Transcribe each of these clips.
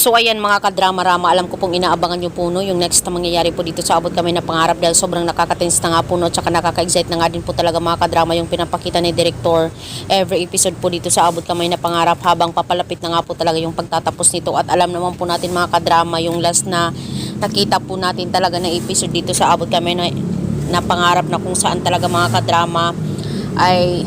So ayan mga kadrama-rama, alam ko pong inaabangan nyo po no, yung next na mangyayari po dito sa Abot Kamay na Pangarap dahil sobrang nakaka-tense na nga po no, tsaka nakaka-excite na nga din po talaga mga kadrama yung pinapakita ni Director every episode po dito sa Abot Kamay na Pangarap habang papalapit na nga po talaga yung pagtatapos nito. At alam naman po natin mga kadrama, yung last na nakita po natin talaga na episode dito sa Abot Kamay na Pangarap na kung saan talaga mga kadrama ay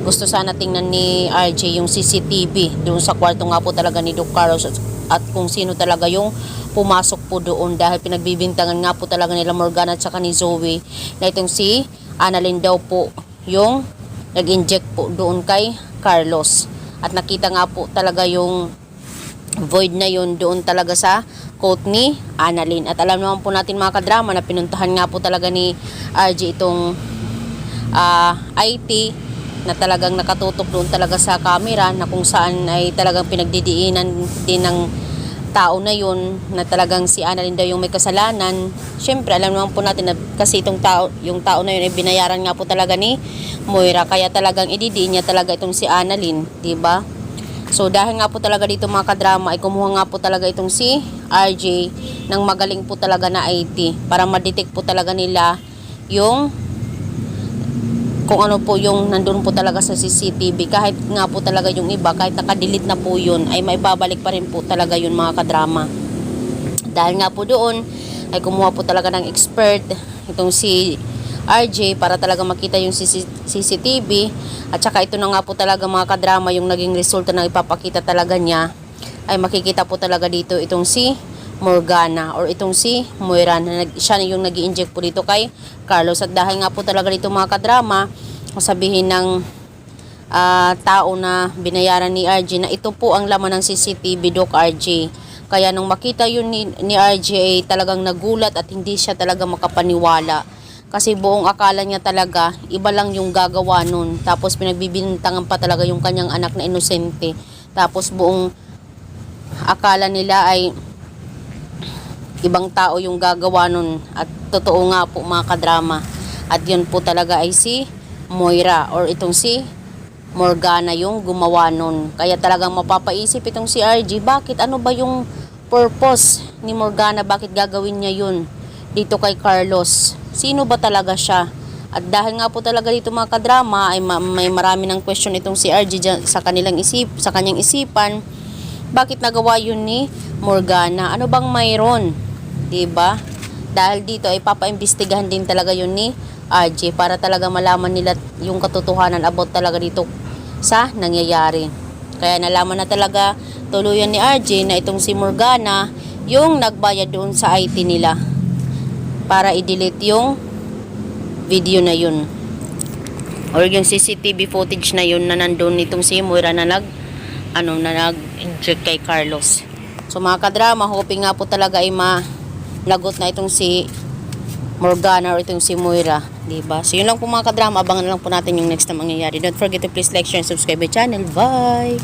gusto sana tingnan ni RJ yung CCTV doon sa kwarto nga po talaga ni Doc Carlos at kung sino talaga yung pumasok po doon dahil pinagbibintangan nga po talaga nila Morgana at saka ni Zoe na itong si Annalyn daw po yung nag-inject po doon kay Carlos at nakita nga po talaga yung void na yun doon talaga sa coat ni Annalyn. At alam naman po natin mga kadrama na pinuntahan nga po talaga ni RJ itong IT na talagang nakatutok doon talaga sa camera na kung saan ay talagang pinagdidiinan din ng tao na yun na talagang si Annalyn daw yung may kasalanan. Syempre alam naman po natin na kasi yung tao na yun ay binayaran nga po talaga ni Moira kaya talagang ididiin niya talaga itong si Annalyn, diba? So dahil nga po talaga dito mga kadrama ay kumuha nga po talaga itong si RJ ng magaling po talaga na IT para ma-detect po talaga nila yung kung ano po yung nandun po talaga sa CCTV kahit nga po talaga yung iba kahit nakadelete na po yun ay maibabalik pa rin po talaga yun mga kadrama. Dahil nga po doon ay kumuha po talaga ng expert itong si RJ para talaga makita yung CCTV at saka ito na nga po talaga mga kadrama yung naging resulta na ipapakita talaga niya ay makikita po talaga dito itong si Morgana or itong si Moira na siya yung nag-i-inject po dito kay Carlos. At dahil nga po talaga dito mga kadrama sabihin ng tao na binayaran ni RJ na ito po ang laman ng CCTV Doc RJ. Kaya nung makita yun ni RJ talagang nagulat at hindi siya talaga makapaniwala kasi buong akala niya talaga iba lang yung gagawa nun tapos pinagbibintangan pa talaga yung kanyang anak na inosente tapos buong akala nila ay ibang tao yung gagawa nun at totoo nga po mga kadrama at yun po talaga ay si Moira or itong si Morgana yung gumawa nun. Kaya talagang mapapaisip itong si RJ bakit ano ba yung purpose ni Morgana, bakit gagawin niya yun dito kay Carlos, sino ba talaga siya? At dahil nga po talaga dito mga kadrama ay may marami ng question itong si RJ sa kanyang isipan bakit nagawa yun ni Morgana, ano bang mayroon, diba? Dahil dito ay papaimbestigahan din talaga yun ni RJ para talaga malaman nila yung katotohanan about talaga dito sa nangyayari. Kaya nalaman na talaga tuluyan ni RJ na itong si Morgana yung nagbayad doon sa IT nila para i-delete yung video na yun or yung CCTV footage na yun na nandun nitong si Moira na nag-inject kay Carlos. So mga kadrama, hoping nga po talaga ay lagot na itong si Morgana or itong si Moira, diba? So yun lang po mga kadrama, abangan lang po natin yung next na mangyayari. Don't forget to please like, share, and subscribe my channel. Bye!